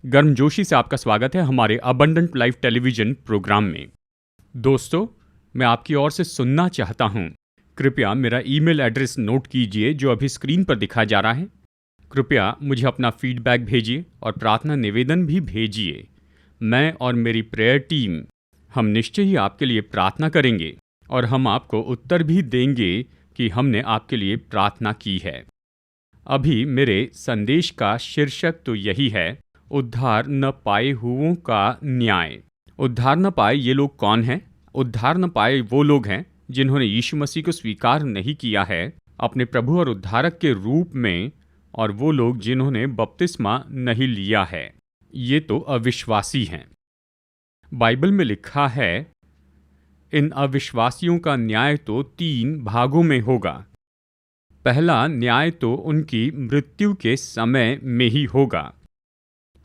गर्मजोशी से आपका स्वागत है हमारे अबंडेंट लाइफ टेलीविजन प्रोग्राम में। दोस्तों, मैं आपकी ओर से सुनना चाहता हूं। कृपया मेरा ईमेल एड्रेस नोट कीजिए जो अभी स्क्रीन पर दिखाया जा रहा है। कृपया मुझे अपना फीडबैक भेजिए और प्रार्थना निवेदन भी भेजिए। मैं और मेरी प्रेयर टीम हम निश्चय ही आपके लिए प्रार्थना करेंगे और हम आपको उत्तर भी देंगे कि हमने आपके लिए प्रार्थना की है। अभी मेरे संदेश का शीर्षक तो यही है, उद्धार न पाए हुओं का न्याय। उद्धार न पाए ये लोग कौन हैं? उद्धार न पाए वो लोग हैं जिन्होंने यीशु मसीह को स्वीकार नहीं किया है अपने प्रभु और उद्धारक के रूप में, और वो लोग जिन्होंने बपतिस्मा नहीं लिया है। ये तो अविश्वासी हैं। बाइबल में लिखा है, इन अविश्वासियों का न्याय तो 3 भागों में होगा। पहला न्याय तो उनकी मृत्यु के समय में ही होगा,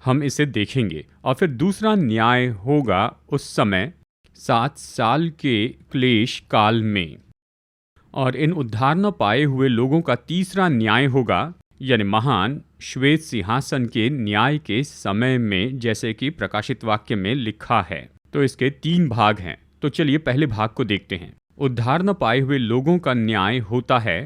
हम इसे देखेंगे। और फिर दूसरा न्याय होगा उस समय 7 साल के क्लेश काल में। और इन उद्धार न पाए हुए लोगों का तीसरा न्याय होगा, यानी महान श्वेत सिंहासन के न्याय के समय में, जैसे कि प्रकाशित वाक्य में लिखा है। तो इसके 3 भाग हैं। तो चलिए पहले भाग को देखते हैं। उद्धार न पाए हुए लोगों का न्याय होता है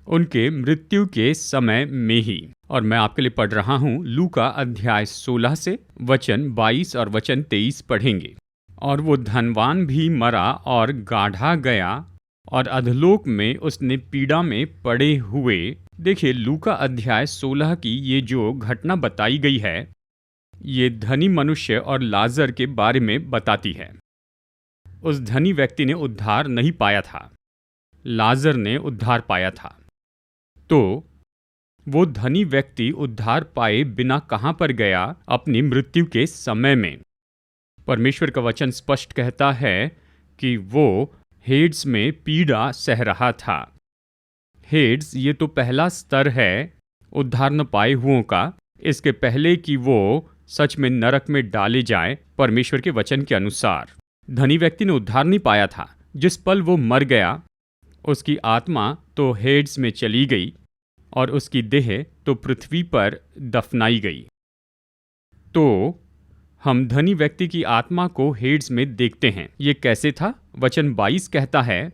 उनके मृत्यु के समय में ही। और मैं आपके लिए पढ़ रहा हूँ लूका अध्याय 16 से वचन 22 और वचन 23 पढ़ेंगे। और वो धनवान भी मरा और गाढ़ा गया, और अधलोक में उसने पीड़ा में पड़े हुए। देखिए, लूका अध्याय 16 की ये जो घटना बताई गई है, ये धनी मनुष्य और लाजर के बारे में बताती है। उस धनी व्यक्ति ने उद्धार नहीं पाया था, लाजर ने उद्धार पाया था। तो वो धनी व्यक्ति उद्धार पाए बिना कहां पर गया? अपनी मृत्यु के समय में। परमेश्वर का वचन स्पष्ट कहता है कि वो हेड्स में पीड़ा सह रहा था। हेड्स ये तो पहला स्तर है उद्धार न पाए हुओं का, इसके पहले कि वो सच में नरक में डाले जाए परमेश्वर के वचन के अनुसार। धनी व्यक्ति ने उद्धार नहीं पाया था। जिस पल वो मर गया, उसकी आत्मा तो हेड्स में चली गई और उसकी देह तो पृथ्वी पर दफनाई गई। तो हम धनी व्यक्ति की आत्मा को हेड्स में देखते हैं। ये कैसे था? वचन 22 कहता है,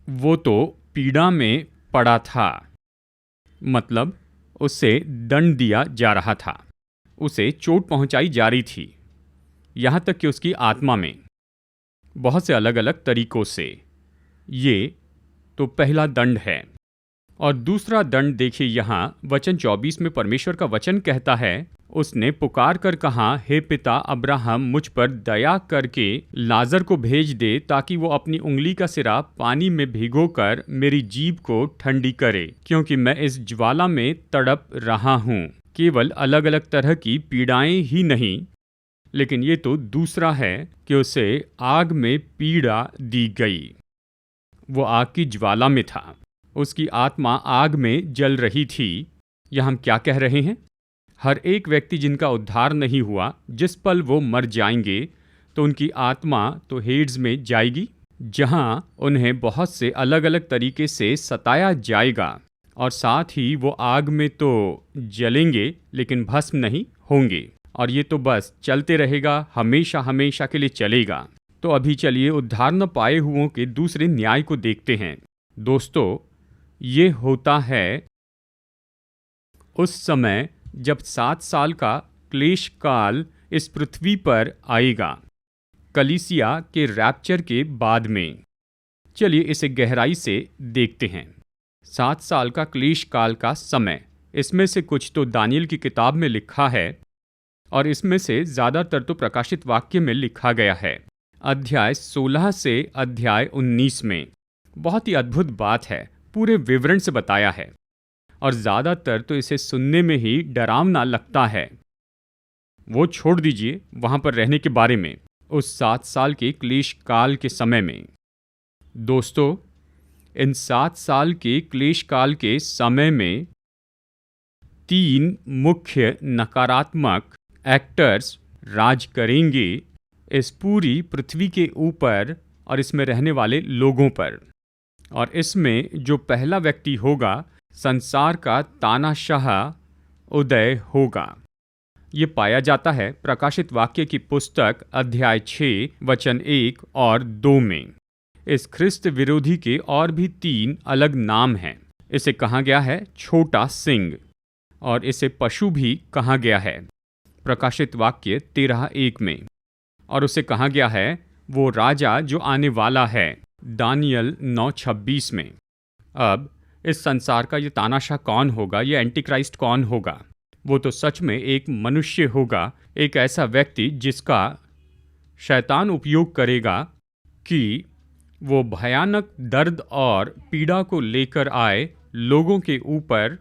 वो तो पीड़ा में पड़ा था, मतलब उसे दंड दिया जा रहा था, उसे चोट पहुंचाई जा रही थी, यहां तक कि उसकी आत्मा में बहुत से अलग अलग तरीकों से। ये तो पहला दंड है। और दूसरा दंड देखिए, यहाँ वचन 24 में परमेश्वर का वचन कहता है, उसने पुकार कर कहा, हे पिता अब्राहम, मुझ पर दया करके लाजर को भेज दे ताकि वो अपनी उंगली का सिरा पानी में भिगोकर मेरी जीभ को ठंडी करे, क्योंकि मैं इस ज्वाला में तड़प रहा हूँ। केवल अलग अलग तरह की पीड़ाएं ही नहीं, लेकिन ये तो दूसरा है कि उसे आग में पीड़ा दी गई। वो आग की ज्वाला में था, उसकी आत्मा आग में जल रही थी। यह हम क्या कह रहे हैं? हर एक व्यक्ति जिनका उद्धार नहीं हुआ, जिस पल वो मर जाएंगे तो उनकी आत्मा तो हेड्स में जाएगी, जहां उन्हें बहुत से अलग अलग तरीके से सताया जाएगा, और साथ ही वो आग में तो जलेंगे लेकिन भस्म नहीं होंगे। और ये तो बस चलते रहेगा, हमेशा हमेशा के लिए चलेगा। तो अभी चलिए उद्धार न पाए हुओं के दूसरे न्याय को देखते हैं। दोस्तों, ये होता है उस समय जब 7 साल का क्लेश काल इस पृथ्वी पर आएगा, कलीसिया के रैप्चर के बाद में। चलिए इसे गहराई से देखते हैं। 7 साल का क्लेश काल का समय, इसमें से कुछ तो दानियल की किताब में लिखा है, और इसमें से ज़्यादातर तो प्रकाशित वाक्य में लिखा गया है, अध्याय 16 से अध्याय 19 में। बहुत ही अद्भुत बात है, पूरे विवरण से बताया है, और ज़्यादातर तो इसे सुनने में ही डरावना लगता है। वो छोड़ दीजिए वहाँ पर रहने के बारे में, उस 7 साल के क्लेश काल के समय में। दोस्तों, इन 7 साल के क्लेश काल के समय में 3 मुख्य नकारात्मक एक्टर्स राज करेंगे इस पूरी पृथ्वी के ऊपर और इसमें रहने वाले लोगों पर। और इसमें जो पहला व्यक्ति होगा, संसार का तानाशाह उदय होगा। ये पाया जाता है प्रकाशित वाक्य की पुस्तक अध्याय 6 वचन 1 और 2 में। इस ख्रिस्त विरोधी के और भी 3 अलग नाम हैं। इसे कहा गया है छोटा सिंह, और इसे पशु भी कहा गया है प्रकाशित वाक्य 13:1 में, और उसे कहा गया है वो राजा जो आने वाला है दानियल 9:26 में। अब इस संसार का ये तानाशाह कौन होगा, ये एंटीक्राइस्ट कौन होगा? वो तो सच में एक मनुष्य होगा, एक ऐसा व्यक्ति जिसका शैतान उपयोग करेगा कि वो भयानक दर्द और पीड़ा को लेकर आए लोगों के ऊपर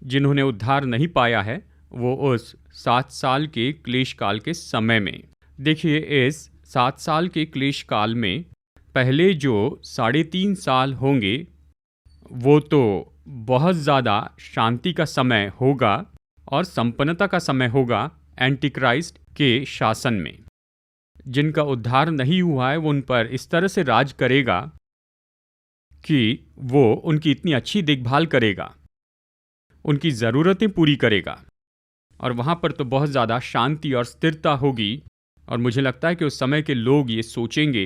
जिन्होंने उद्धार नहीं पाया है, वो उस 7 साल के क्लेश काल के समय में। देखिए, इस 7 साल के क्लेश काल में पहले जो 3.5 साल होंगे वो तो बहुत ज़्यादा शांति का समय होगा और संपन्नता का समय होगा एंटीक्राइस्ट के शासन में। जिनका उद्धार नहीं हुआ है वो उन पर इस तरह से राज करेगा कि वो उनकी इतनी अच्छी देखभाल करेगा, उनकी ज़रूरतें पूरी करेगा, और वहाँ पर तो बहुत ज़्यादा शांति और स्थिरता होगी। और मुझे लगता है कि उस समय के लोग ये सोचेंगे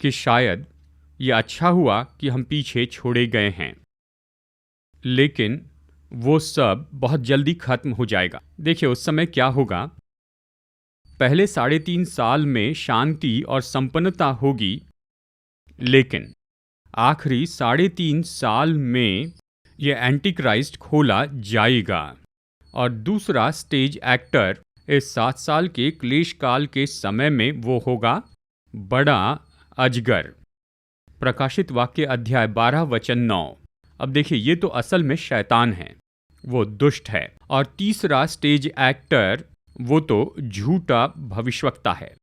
कि शायद ये अच्छा हुआ कि हम पीछे छोड़े गए हैं, लेकिन वो सब बहुत जल्दी खत्म हो जाएगा। देखिए, उस समय क्या होगा, पहले 3.5 साल में शांति और संपन्नता होगी, लेकिन आखिरी 3.5 साल में ये एंटीक्राइस्ट खोला जाएगा और दूसरा स्टेज एक्टर इस 7 साल के क्लेश काल के समय में वो होगा बड़ा अजगर। प्रकाशित वाक्य अध्याय 12 वचन 9। अब देखिए, ये तो असल में शैतान है, वो दुष्ट है, और तीसरा स्टेज एक्टर वो तो झूठा भविष्यवक्ता है,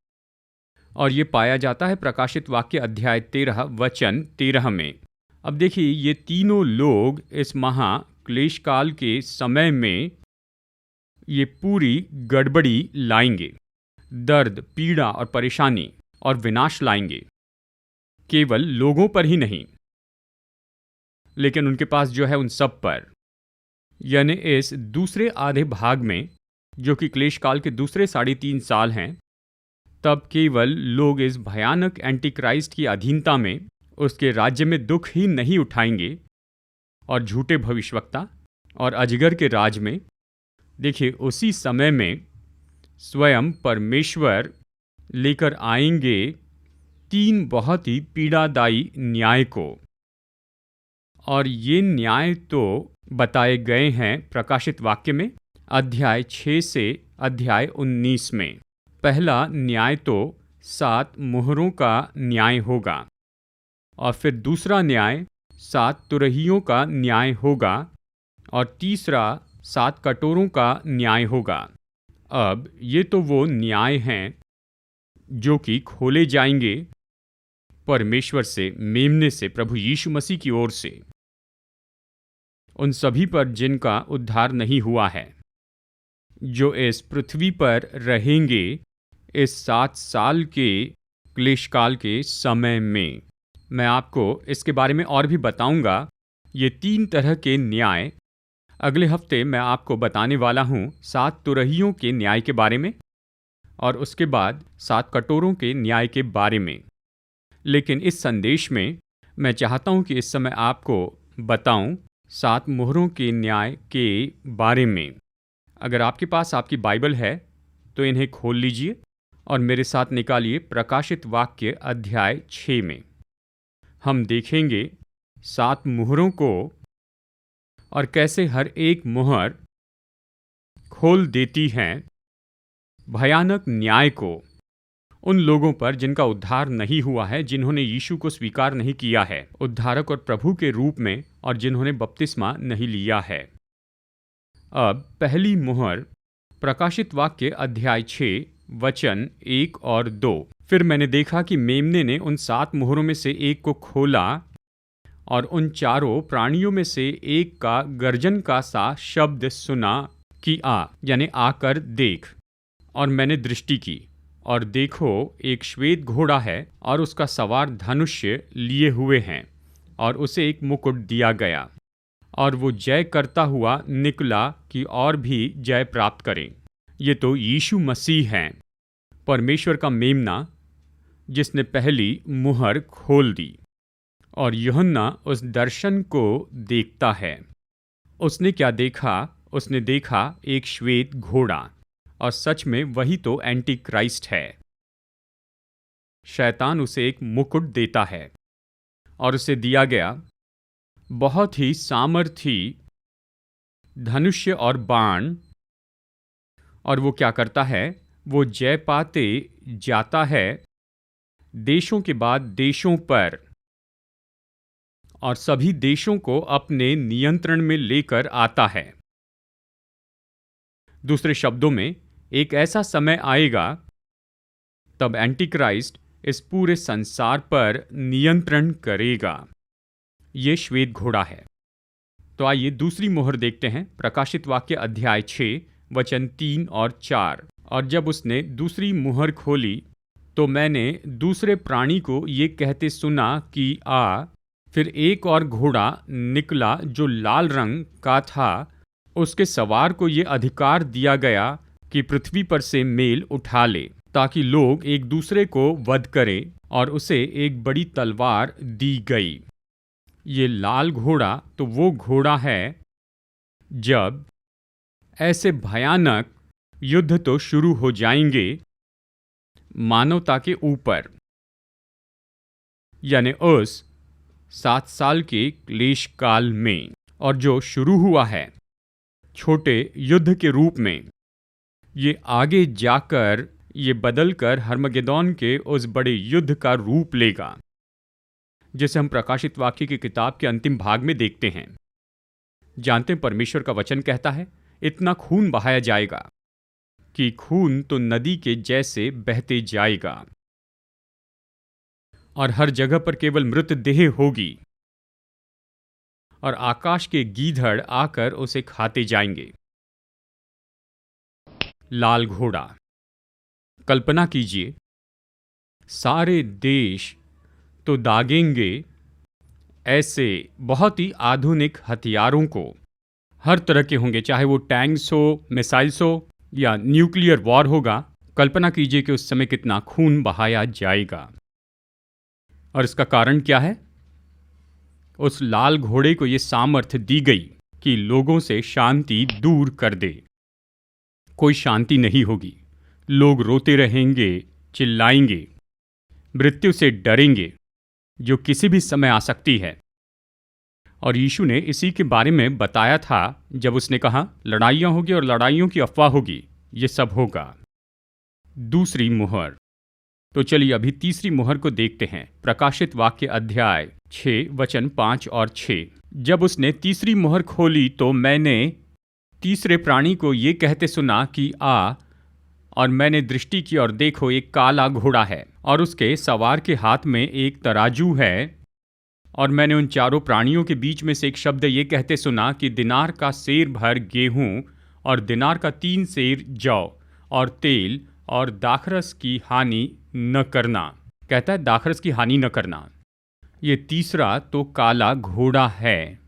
और ये पाया जाता है प्रकाशित वाक्य अध्याय 13 वचन 13 में। अब देखिए, ये तीनों लोग इस महा क्लेश काल के समय में ये पूरी गड़बड़ी लाएंगे, दर्द, पीड़ा और परेशानी और विनाश लाएंगे, केवल लोगों पर ही नहीं लेकिन उनके पास जो है उन सब पर। यानी इस दूसरे आधे भाग में, जो कि क्लेश काल के दूसरे 3.5 साल हैं, तब केवल लोग इस भयानक एंटीक्राइस्ट की अधीनता में उसके राज्य में दुख ही नहीं उठाएंगे, और झूठे भविष्यवक्ता और अजगर के राज में। देखिए, उसी समय में स्वयं परमेश्वर लेकर आएंगे 3 बहुत ही पीड़ादायी न्याय को, और ये न्याय तो बताए गए हैं प्रकाशित वाक्य में अध्याय 6 से अध्याय 19 में। पहला न्याय तो 7 मुहरों का न्याय होगा, और फिर दूसरा न्याय 7 तुरहियों का न्याय होगा, और तीसरा 7 कटोरों का न्याय होगा। अब ये तो वो न्याय हैं जो कि खोले जाएंगे परमेश्वर से, मेमने से, प्रभु यीशु मसीह की ओर से, उन सभी पर जिनका उद्धार नहीं हुआ है, जो इस पृथ्वी पर रहेंगे इस 7 साल के क्लेशकाल के समय में। मैं आपको इसके बारे में और भी बताऊंगा। ये 3 तरह के न्याय अगले हफ्ते मैं आपको बताने वाला हूँ। 7 तुरहियों के न्याय के बारे में, और उसके बाद 7 कटोरों के न्याय के बारे में। लेकिन इस संदेश में मैं चाहता हूँ कि इस समय आपको बताऊं 7 मुहरों के न्याय के बारे में। अगर आपके पास आपकी बाइबल है तो इन्हें खोल लीजिए और मेरे साथ निकालिए प्रकाशित वाक्य अध्याय 6 में। हम देखेंगे 7 मुहरों को और कैसे हर एक मुहर खोल देती हैं भयानक न्याय को उन लोगों पर जिनका उद्धार नहीं हुआ है, जिन्होंने यीशु को स्वीकार नहीं किया है उद्धारक और प्रभु के रूप में, और जिन्होंने बपतिस्मा नहीं लिया है। अब पहली मुहर प्रकाशित वाक्य अध्याय 6 वचन 1 और 2। फिर मैंने देखा कि मेमने ने उन 7 मुहरों में से एक को खोला, और उन चारों प्राणियों में से एक का गर्जन का सा शब्द सुना कि आ, यानी आकर देख। और मैंने दृष्टि की, और देखो एक श्वेत घोड़ा है, और उसका सवार धनुष्य लिए हुए हैं, और उसे एक मुकुट दिया गया, और वो जय करता हुआ निकला कि और भी जय प्राप्त करें। ये तो यीशु मसीह हैं, परमेश्वर का मेमना, जिसने पहली मुहर खोल दी। और यूहन्ना उस दर्शन को देखता है। उसने क्या देखा? उसने देखा एक श्वेत घोड़ा, और सच में वही तो एंटी क्राइस्ट है। शैतान उसे एक मुकुट देता है और उसे दिया गया बहुत ही सामर्थी धनुष्य और बाण। और वो क्या करता है? वो जय पाते जाता है देशों के बाद देशों पर, और सभी देशों को अपने नियंत्रण में लेकर आता है। दूसरे शब्दों में, एक ऐसा समय आएगा तब एंटीक्राइस्ट इस पूरे संसार पर नियंत्रण करेगा। ये श्वेत घोड़ा है। तो आइए दूसरी मोहर देखते हैं। प्रकाशित वाक्य अध्याय 6 वचन 3 और 4। और जब उसने दूसरी मुहर खोली तो मैंने दूसरे प्राणी को ये कहते सुना कि आ। फिर एक और घोड़ा निकला जो लाल रंग का था। उसके सवार को ये अधिकार दिया गया कि पृथ्वी पर से मेल उठा ले, ताकि लोग एक दूसरे को वध करें, और उसे एक बड़ी तलवार दी गई। ये लाल घोड़ा तो वो घोड़ा है जब ऐसे भयानक युद्ध तो शुरू हो जाएंगे मानवता के ऊपर, यानी उस 7 साल के क्लेश काल में। और जो शुरू हुआ है छोटे युद्ध के रूप में, ये आगे जाकर ये बदलकर हर्मगेदोन के उस बड़े युद्ध का रूप लेगा, जिसे हम प्रकाशित वाक्य की किताब के अंतिम भाग में देखते हैं। जानते हैं, परमेश्वर का वचन कहता है इतना खून बहाया जाएगा कि खून तो नदी के जैसे बहते जाएगा, और हर जगह पर केवल मृतदेह होगी, और आकाश के गीधड़ आकर उसे खाते जाएंगे। लाल घोड़ा, कल्पना कीजिए, सारे देश तो दागेंगे ऐसे बहुत ही आधुनिक हथियारों को। हर तरह के होंगे, चाहे वो टैंक्स हो, मिसाइल्स हो, या न्यूक्लियर वॉर होगा। कल्पना कीजिए कि उस समय कितना खून बहाया जाएगा। और इसका कारण क्या है? उस लाल घोड़े को ये सामर्थ्य दी गई कि लोगों से शांति दूर कर दे। कोई शांति नहीं होगी। लोग रोते रहेंगे, चिल्लाएंगे, मृत्यु से डरेंगे, जो किसी भी समय आ सकती है। और यीशु ने इसी के बारे में बताया था जब उसने कहा लड़ाइयाँ होगी और लड़ाइयों की अफवाह होगी, ये सब होगा। दूसरी मुहर। तो चलिए अभी तीसरी मुहर को देखते हैं। प्रकाशित वाक्य अध्याय 6 वचन 5 और 6। जब उसने तीसरी मुहर खोली तो मैंने तीसरे प्राणी को ये कहते सुना कि आ। और मैंने दृष्टि की और देखो एक काला घोड़ा है, और उसके सवार के हाथ में एक तराजू है। और मैंने उन चारों प्राणियों के बीच में से एक शब्द ये कहते सुना कि दिनार का सेर भर गेहूं, और दिनार का 3 सेर जौ और तेल, और दाखरस की हानि न करना। कहता है दाखरस की हानि न करना। ये तीसरा तो काला घोड़ा है।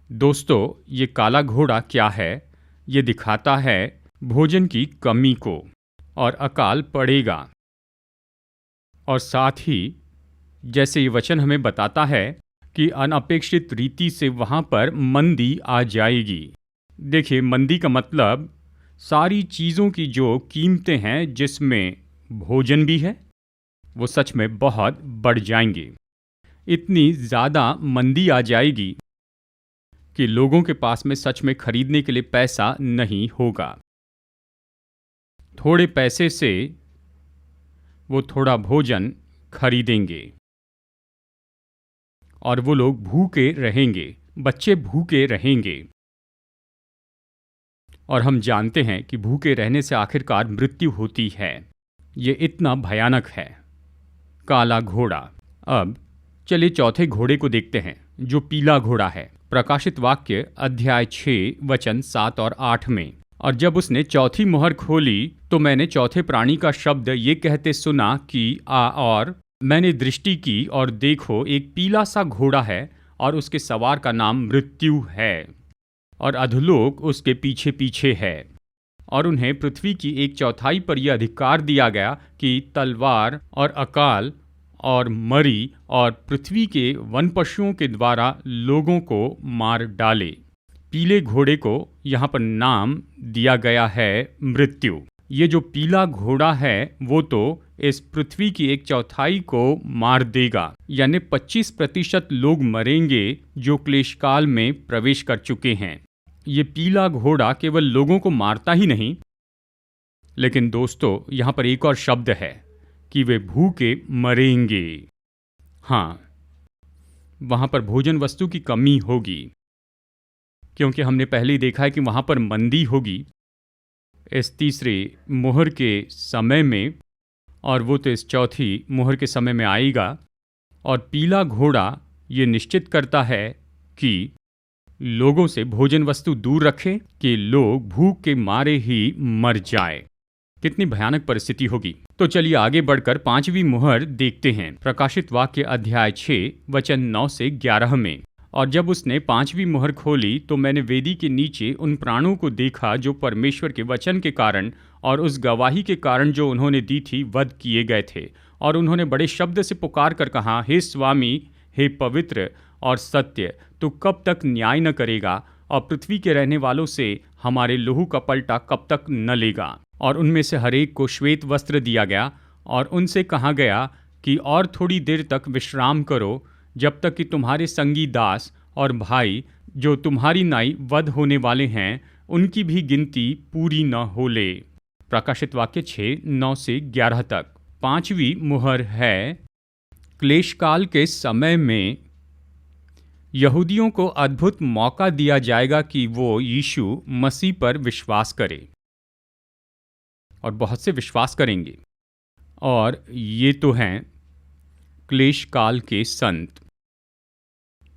दोस्तों, ये काला घोड़ा क्या है? ये दिखाता है भोजन की कमी को, और अकाल पड़ेगा। और साथ ही जैसे ये वचन हमें बताता है कि अनपेक्षित रीति से वहाँ पर मंदी आ जाएगी। देखिए, मंदी का मतलब सारी चीज़ों की जो कीमतें हैं, जिसमें भोजन भी है, वो सच में बहुत बढ़ जाएंगे। इतनी ज़्यादा मंदी आ जाएगी कि लोगों के पास में सच में खरीदने के लिए पैसा नहीं होगा। थोड़े पैसे से वो थोड़ा भोजन खरीदेंगे, और वो लोग भूखे रहेंगे, बच्चे भूखे रहेंगे। और हम जानते हैं कि भूखे रहने से आखिरकार मृत्यु होती है। ये इतना भयानक है। काला घोड़ा। अब चलिए चौथे घोड़े को देखते हैं, जो पीला घोड़ा है। प्रकाशित वाक्य अध्याय 6 वचन 7 और 8 में। और जब उसने चौथी मुहर खोली तो मैंने चौथे प्राणी का शब्द ये कहते सुना कि आ। और मैंने दृष्टि की और देखो एक पीला सा घोड़ा है, और उसके सवार का नाम मृत्यु है और अधोलोक उसके पीछे पीछे है। और उन्हें पृथ्वी की 1/4 पर यह अधिकार दिया गया कि तलवार और अकाल और मरी और पृथ्वी के वन पशुओं के द्वारा लोगों को मार डाले। पीले घोड़े को यहाँ पर नाम दिया गया है मृत्यु। ये जो पीला घोड़ा है वो तो इस पृथ्वी की 1/4 को मार देगा, यानी 25% लोग मरेंगे जो क्लेशकाल में प्रवेश कर चुके हैं। ये पीला घोड़ा केवल लोगों को मारता ही नहीं, लेकिन दोस्तों यहाँ पर एक और शब्द है कि वे भूखे मरेंगे। हाँ, वहाँ पर भोजन वस्तु की कमी होगी, क्योंकि हमने पहले ही देखा है कि वहाँ पर मंदी होगी इस तीसरे मुहर के समय में, और वो तो इस चौथी मुहर के समय में आएगा। और पीला घोड़ा ये निश्चित करता है कि लोगों से भोजन वस्तु दूर रखें कि लोग भूख के मारे ही मर जाए। कितनी भयानक परिस्थिति होगी। तो चलिए आगे बढ़कर 5वीं मुहर देखते हैं। प्रकाशित वाक्य अध्याय 6 वचन 9 से 11 में। और जब उसने 5वीं मुहर खोली तो मैंने वेदी के नीचे उन प्राणों को देखा जो परमेश्वर के वचन के कारण और उस गवाही के कारण जो उन्होंने दी थी वध किए गए थे। और उन्होंने बड़े शब्द से पुकार कर कहा, हे स्वामी, हे पवित्र और सत्य, तू कब तक न्याय न करेगा और पृथ्वी के रहने वालों से हमारे लहू का पलटा कब तक न लेगा। और उनमें से हर एक को श्वेत वस्त्र दिया गया और उनसे कहा गया कि और थोड़ी देर तक विश्राम करो, जब तक कि तुम्हारे संगी दास और भाई जो तुम्हारी नाई वध होने वाले हैं उनकी भी गिनती पूरी न हो ले। प्रकाशित वाक्य 6:9 से 11 तक। 5वीं मुहर है क्लेशकाल के समय में यहूदियों को अद्भुत मौका दिया जाएगा कि वो यीशु मसीह पर विश्वास करें, और बहुत से विश्वास करेंगे। और ये तो हैं क्लेशकाल के संत,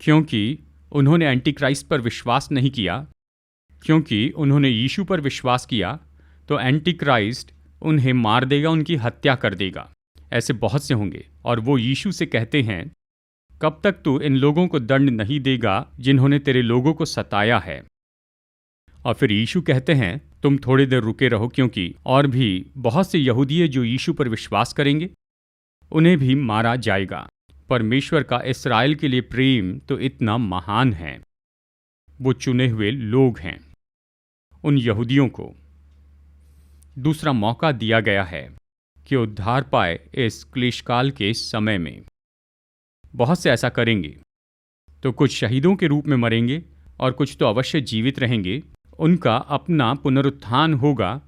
क्योंकि उन्होंने एंटीक्राइस्ट पर विश्वास नहीं किया। क्योंकि उन्होंने यीशु पर विश्वास किया तो एंटीक्राइस्ट उन्हें मार देगा, उनकी हत्या कर देगा। ऐसे बहुत से होंगे और वो यीशु से कहते हैं, कब तक तू इन लोगों को दंड नहीं देगा जिन्होंने तेरे लोगों को सताया है। और फिर यीशु कहते हैं, तुम थोड़ी देर रुके रहो, क्योंकि और भी बहुत से यहूदी जो यीशु पर विश्वास करेंगे उन्हें भी मारा जाएगा। परमेश्वर का इस्राएल के लिए प्रेम तो इतना महान है। वो चुने हुए लोग हैं। उन यहूदियों को दूसरा मौका दिया गया है कि उद्धार पाए इस क्लेशकाल के समय में। बहुत से ऐसा करेंगे, तो कुछ शहीदों के रूप में मरेंगे और कुछ तो अवश्य जीवित रहेंगे। उनका अपना पुनरुत्थान होगा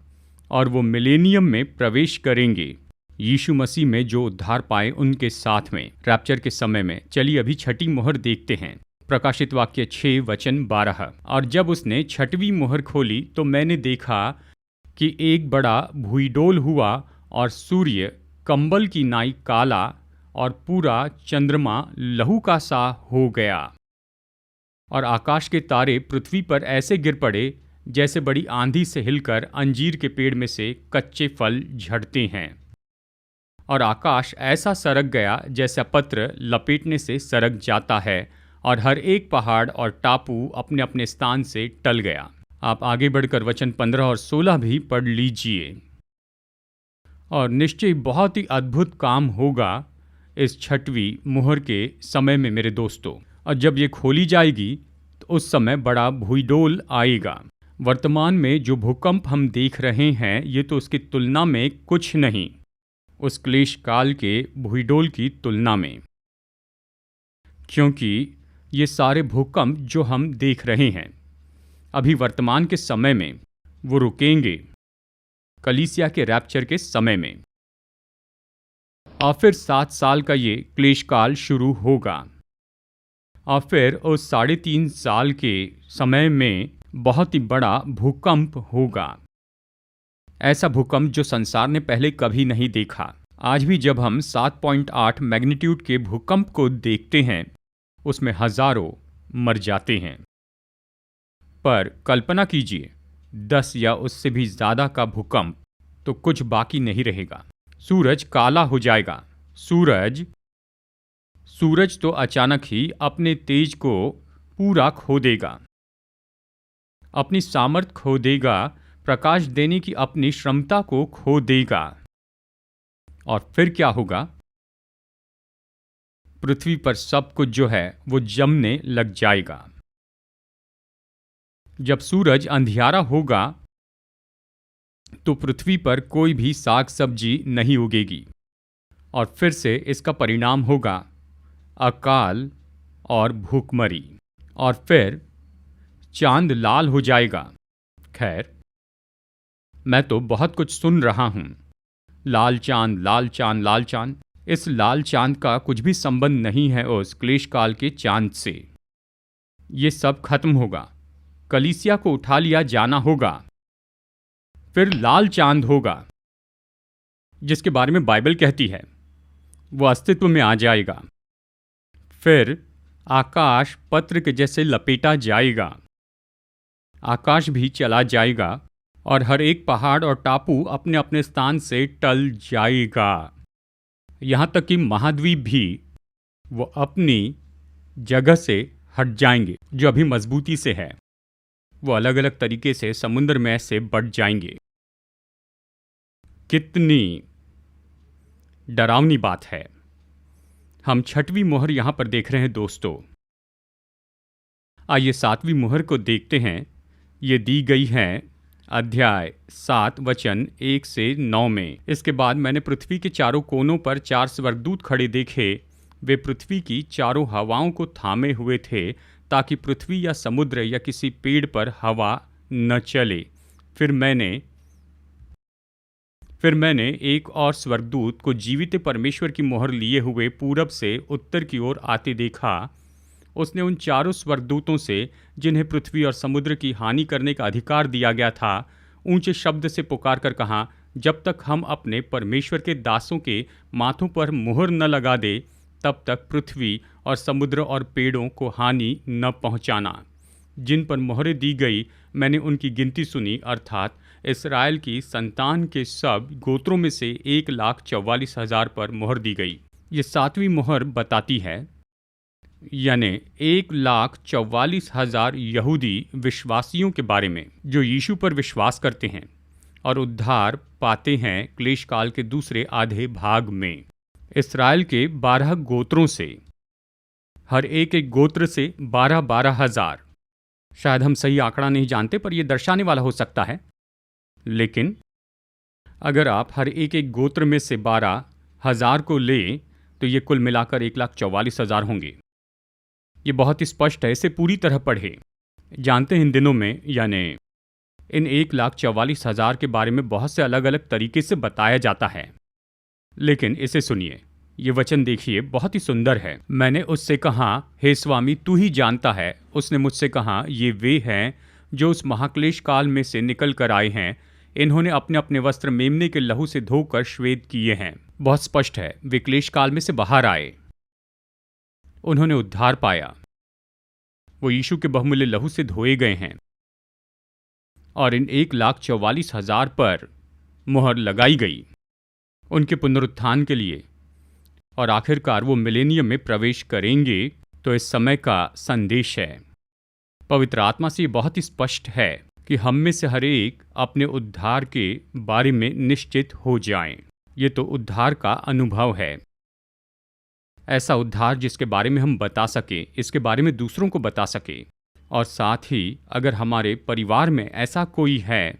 और वो मिलेनियम में प्रवेश करेंगे यीशु मसीह में जो उद्धार पाए उनके साथ में रैप्चर के समय में। चलिए अभी 6ठी मुहर देखते हैं। प्रकाशित वाक्य 6 वचन 12। और जब उसने 6वीं मुहर खोली तो मैंने देखा कि एक बड़ा भूईडोल हुआ और सूर्य कंबल की नाई काला और पूरा चंद्रमा लहू का सा हो गया। और आकाश के तारे पृथ्वी पर ऐसे गिर पड़े जैसे बड़ी आंधी से हिलकर अंजीर के पेड़ में से कच्चे फल झड़ते हैं। और आकाश ऐसा सरक गया जैसा पत्र लपेटने से सरक जाता है, और हर एक पहाड़ और टापू अपने अपने स्थान से टल गया। आप आगे बढ़कर वचन 15 और 16 भी पढ़ लीजिए। और निश्चय बहुत ही अद्भुत काम होगा इस 6वीं मुहर के समय में मेरे दोस्तों। और जब ये खोली जाएगी तो उस समय बड़ा भूईडोल आएगा। वर्तमान में जो भूकंप हम देख रहे हैं ये तो उसकी तुलना में कुछ नहीं, उस क्लेश काल के भूईडोल की तुलना में। क्योंकि ये सारे भूकंप जो हम देख रहे हैं अभी वर्तमान के समय में वो रुकेंगे कलीसिया के रैप्चर के समय में। और फिर 7 साल का ये क्लेशकाल शुरू होगा। और फिर उस 3.5 साल के समय में बहुत ही बड़ा भूकंप होगा। ऐसा भूकंप जो संसार ने पहले कभी नहीं देखा। आज भी जब हम 7.8 मैग्नीट्यूड के भूकंप को देखते हैं उसमें हजारों मर जाते हैं। पर कल्पना कीजिए 10 या उससे भी ज़्यादा का भूकंप, तो कुछ बाकी नहीं रहेगा। सूरज काला हो जाएगा। सूरज तो अचानक ही अपने तेज को पूरा खो देगा, अपनी सामर्थ खो देगा, प्रकाश देने की अपनी क्षमता को खो देगा। और फिर क्या होगा? पृथ्वी पर सब कुछ जो है वो जमने लग जाएगा। जब सूरज अंधियारा होगा तो पृथ्वी पर कोई भी साग सब्जी नहीं उगेगी और फिर से इसका परिणाम होगा अकाल और भूखमरी। और फिर चांद लाल हो जाएगा। खैर, मैं तो बहुत कुछ सुन रहा हूं। लाल चांद, लाल चांद, लाल चांद। इस लाल चांद का कुछ भी संबंध नहीं है उस क्लेश काल के चांद से। ये सब खत्म होगा, कलीसिया को उठा लिया जाना होगा, फिर लाल चांद होगा जिसके बारे में बाइबल कहती है, वो अस्तित्व में आ जाएगा। फिर आकाश पत्र के जैसे लपेटा जाएगा, आकाश भी चला जाएगा और हर एक पहाड़ और टापू अपने अपने स्थान से टल जाएगा। यहाँ तक कि महाद्वीप भी वो अपनी जगह से हट जाएंगे, जो अभी मजबूती से है वो अलग अलग तरीके से समुद्र में से बढ़ जाएंगे। कितनी डरावनी बात है। हम छठवीं मोहर यहां पर देख रहे हैं दोस्तों। आइए सातवीं मोहर को देखते हैं। ये दी गई है अध्याय 7 वचन 1 से 9 में। इसके बाद मैंने पृथ्वी के चारों कोनों पर 4 स्वर्गदूत खड़े देखे। वे पृथ्वी की चारों हवाओं को थामे हुए थे ताकि पृथ्वी या समुद्र या किसी पेड़ पर हवा न चले। फिर मैंने एक और स्वर्गदूत को जीवित परमेश्वर की मोहर लिए हुए पूरब से उत्तर की ओर आते देखा। उसने उन चारों स्वर्गदूतों से, जिन्हें पृथ्वी और समुद्र की हानि करने का अधिकार दिया गया था, ऊंचे शब्द से पुकार कर कहा, जब तक हम अपने परमेश्वर के दासों के माथों पर मुहर न लगा दे, तब तक पृथ्वी और समुद्र और पेड़ों को हानि न पहुंचाना। जिन पर मोहरें दी गई, मैंने उनकी गिनती सुनी, अर्थात इस्राएल की संतान के सब गोत्रों में से 1,44,000 पर मोहर दी गई। ये सातवीं मोहर बताती है, यानी 1,44,000 यहूदी विश्वासियों के बारे में जो यीशु पर विश्वास करते हैं और उद्धार पाते हैं क्लेश काल के दूसरे आधे भाग में। इस्राएल के 12 गोत्रों से, हर एक एक गोत्र से 12,000 हजार। शायद हम सही आंकड़ा नहीं जानते, पर यह दर्शाने वाला हो सकता है। लेकिन अगर आप हर एक एक गोत्र में से 12,000 को लें तो ये कुल मिलाकर 1,44,000 होंगे। ये बहुत ही स्पष्ट है, इसे पूरी तरह पढ़े। जानते हैं इन दिनों में, यानी इन 1,44,000 के बारे में बहुत से अलग अलग तरीके से बताया जाता है। लेकिन इसे सुनिए, ये वचन देखिए, बहुत ही सुंदर है। मैंने उससे कहा, हे स्वामी, तू ही जानता है। उसने मुझसे कहा, ये वे हैं जो उस महाक्लेश काल में से निकल कर आए हैं। इन्होंने अपने अपने वस्त्र मेमने के लहू से धोकर श्वेत किए हैं। बहुत स्पष्ट है, वे क्लेश काल में से बाहर आए, उन्होंने उद्धार पाया, वो यीशु के बहुमूल्य लहू से धोए गए हैं और इन 1,44,000 पर मुहर लगाई गई उनके पुनरुत्थान के लिए, और आखिरकार वो मिलेनियम में प्रवेश करेंगे। तो इस समय का संदेश है, पवित्र आत्मा से बहुत ही स्पष्ट है कि हम में से हर एक अपने उद्धार के बारे में निश्चित हो जाएं। ये तो उद्धार का अनुभव है, ऐसा उद्धार जिसके बारे में हम बता सके, इसके बारे में दूसरों को बता सके। और साथ ही अगर हमारे परिवार में ऐसा कोई है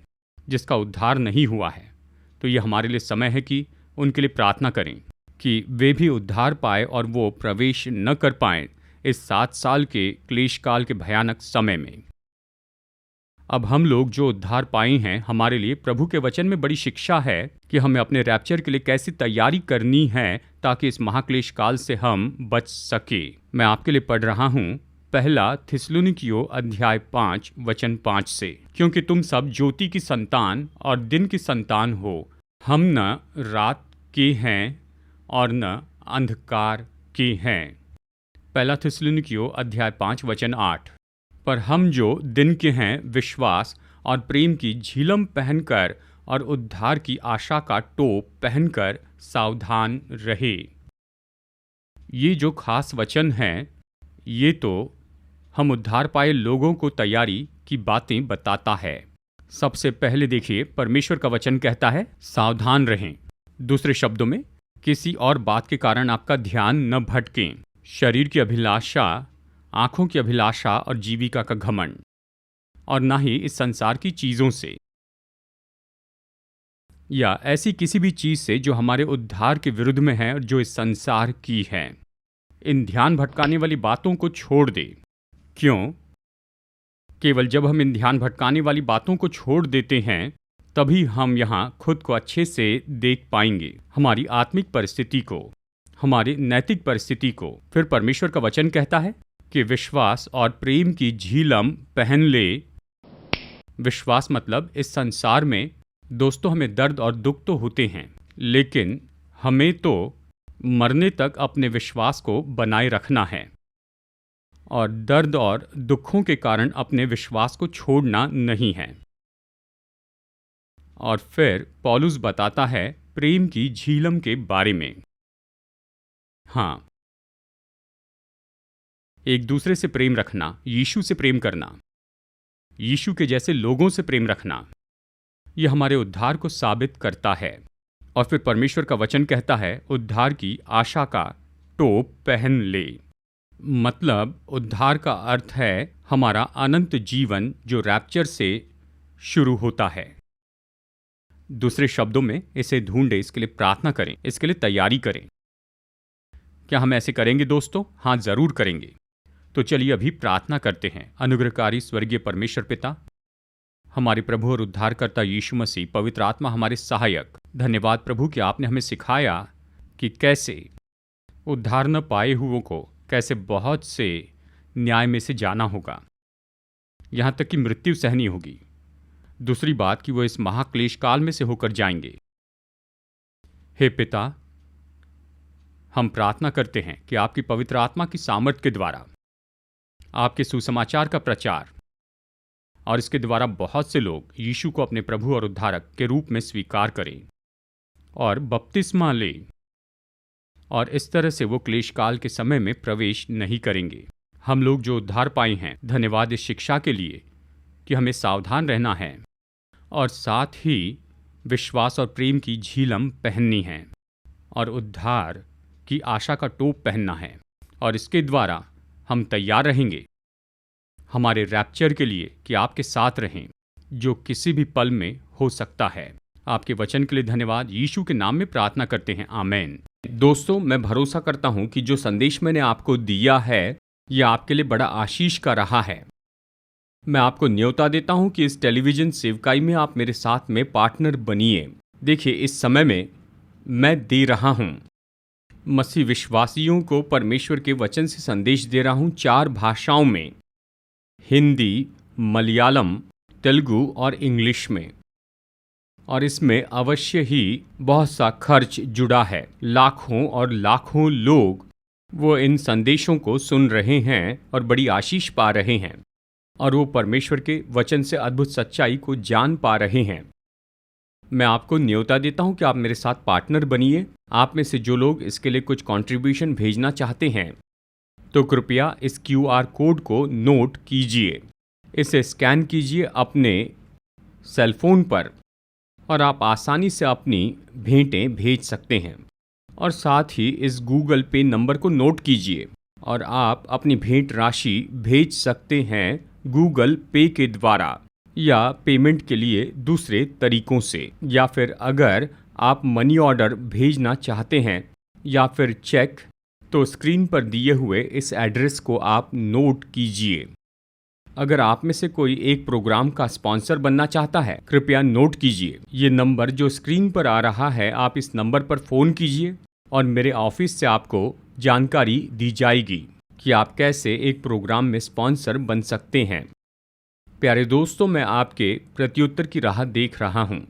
जिसका उद्धार नहीं हुआ है, तो ये हमारे लिए समय है कि उनके लिए प्रार्थना करें कि वे भी उद्धार पाए और वो प्रवेश न कर पाएं इस 7 साल के क्लेश काल के भयानक समय में। अब हम लोग जो उद्धार पाए हैं, हमारे लिए प्रभु के वचन में बड़ी शिक्षा है कि हमें अपने रैप्चर के लिए कैसी तैयारी करनी है ताकि इस महाक्लेश काल से हम बच सके। मैं आपके लिए पढ़ रहा हूँ पहला थिस्सलुनीकियों अध्याय 5 वचन 5 से। क्योंकि तुम सब ज्योति की संतान और दिन की संतान हो, हम न रात के हैं और न अंधकार के हैं। पहला थिस्सलुनीकियों अध्याय 5 वचन 8। पर हम जो दिन के हैं, विश्वास और प्रेम की झिलम पहनकर और उद्धार की आशा का टोप पहनकर सावधान रहे। ये जो खास वचन हैं, ये तो हम उद्धार पाए लोगों को तैयारी की बातें बताता है। सबसे पहले देखिए, परमेश्वर का वचन कहता है सावधान रहें। दूसरे शब्दों में, किसी और बात के कारण आपका ध्यान न भटकें। शरीर की अभिलाषा, आंखों की अभिलाषा और जीविका का घमंड, और ना ही इस संसार की चीजों से या ऐसी किसी भी चीज से जो हमारे उद्धार के विरुद्ध में है और जो इस संसार की है। इन ध्यान भटकाने वाली बातों को छोड़ दे। क्यों? केवल जब हम इन ध्यान भटकाने वाली बातों को छोड़ देते हैं, तभी हम यहाँ खुद को अच्छे से देख पाएंगे, हमारी आत्मिक परिस्थिति को, हमारी नैतिक परिस्थिति को। फिर परमेश्वर का वचन कहता है कि विश्वास और प्रेम की झिलम पहन ले। विश्वास मतलब इस संसार में दोस्तों हमें दर्द और दुख तो होते हैं, लेकिन हमें तो मरने तक अपने विश्वास को बनाए रखना है और दर्द और दुखों के कारण अपने विश्वास को छोड़ना नहीं है। और फिर पौलुस बताता है प्रेम की झिलम के बारे में। हाँ, एक दूसरे से प्रेम रखना, यीशु से प्रेम करना, यीशु के जैसे लोगों से प्रेम रखना, यह हमारे उद्धार को साबित करता है। और फिर परमेश्वर का वचन कहता है उद्धार की आशा का टोप पहन ले। मतलब उद्धार का अर्थ है हमारा अनंत जीवन जो रैप्चर से शुरू होता है। दूसरे शब्दों में, इसे ढूंढे, इसके लिए प्रार्थना करें, इसके लिए तैयारी करें। क्या हम ऐसे करेंगे दोस्तों? हाँ, जरूर करेंगे। तो चलिए अभी प्रार्थना करते हैं। अनुग्रहकारी स्वर्गीय परमेश्वर पिता, हमारे प्रभु और उद्धारकर्ता यीशु मसीह, पवित्र आत्मा हमारे सहायक, धन्यवाद प्रभु कि आपने हमें सिखाया कि कैसे उद्धार न पाए हुओं को कैसे बहुत से न्याय में से जाना होगा, यहां तक कि मृत्यु सहनी होगी। दूसरी बात कि वो इस महाक्लेश काल में से होकर जाएंगे। हे पिता, हम प्रार्थना करते हैं कि आपकी पवित्र आत्मा की सामर्थ्य के द्वारा आपके सुसमाचार का प्रचार और इसके द्वारा बहुत से लोग यीशु को अपने प्रभु और उद्धारक के रूप में स्वीकार करें और बपतिस्मा लें, और इस तरह से वो क्लेश काल के समय में प्रवेश नहीं करेंगे। हम लोग जो उद्धार पाए हैं, धन्यवाद इस शिक्षा के लिए कि हमें सावधान रहना है और साथ ही विश्वास और प्रेम की झिलम पहननी है और उद्धार की आशा का टोप पहनना है, और इसके द्वारा हम तैयार रहेंगे हमारे रैप्चर के लिए कि आपके साथ रहें, जो किसी भी पल में हो सकता है। आपके वचन के लिए धन्यवाद, यीशु के नाम में प्रार्थना करते हैं, आमीन। दोस्तों, मैं भरोसा करता हूं कि जो संदेश मैंने आपको दिया है यह आपके लिए बड़ा आशीष का रहा है। मैं आपको न्योता देता हूं कि इस टेलीविजन सेवकाई में आप मेरे साथ में पार्टनर बनिए। देखिए, इस समय में मैं दे रहा हूं, मसीह विश्वासियों को परमेश्वर के वचन से संदेश दे रहा हूं 4 भाषाओं में, हिंदी, मलयालम, तेलुगु और इंग्लिश में। और इसमें अवश्य ही बहुत सा खर्च जुड़ा है। लाखों और लाखों लोग वो इन संदेशों को सुन रहे हैं और बड़ी आशीष पा रहे हैं, और वो परमेश्वर के वचन से अद्भुत सच्चाई को जान पा रहे हैं। मैं आपको न्योता देता हूं कि आप मेरे साथ पार्टनर बनिए। आप में से जो लोग इसके लिए कुछ कंट्रीब्यूशन भेजना चाहते हैं, तो कृपया इस QR कोड को नोट कीजिए, इसे स्कैन कीजिए अपने सेलफोन पर, और आप आसानी से अपनी भेंटें भेज सकते हैं। और साथ ही इस गूगल पे नंबर को नोट कीजिए, और आप अपनी भेंट राशि भेज सकते हैं गूगल पे के द्वारा या पेमेंट के लिए दूसरे तरीकों से, या फिर अगर आप मनी ऑर्डर भेजना चाहते हैं या फिर चेक, तो स्क्रीन पर दिए हुए इस एड्रेस को आप नोट कीजिए। अगर आप में से कोई एक प्रोग्राम का स्पॉन्सर बनना चाहता है, कृपया नोट कीजिए। ये नंबर जो स्क्रीन पर आ रहा है, आप इस नंबर पर फ़ोन कीजिए और मेरे ऑफिस से आपको जानकारी दी जाएगी कि आप कैसे एक प्रोग्राम में स्पॉन्सर बन सकते हैं। प्यारे दोस्तों, मैं आपके प्रत्युत्तर की राह देख रहा हूँ,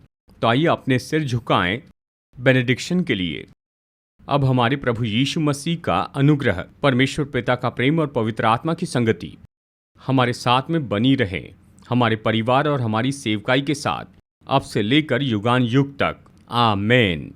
तो आइए अपने सिर झुकाएं बेनेडिक्शन के लिए। अब हमारे प्रभु यीशु मसीह का अनुग्रह, परमेश्वर पिता का प्रेम और पवित्र आत्मा की संगति हमारे साथ में बनी रहे, हमारे परिवार और हमारी सेवकाई के साथ अब से लेकर युगान युग तक। आमीन।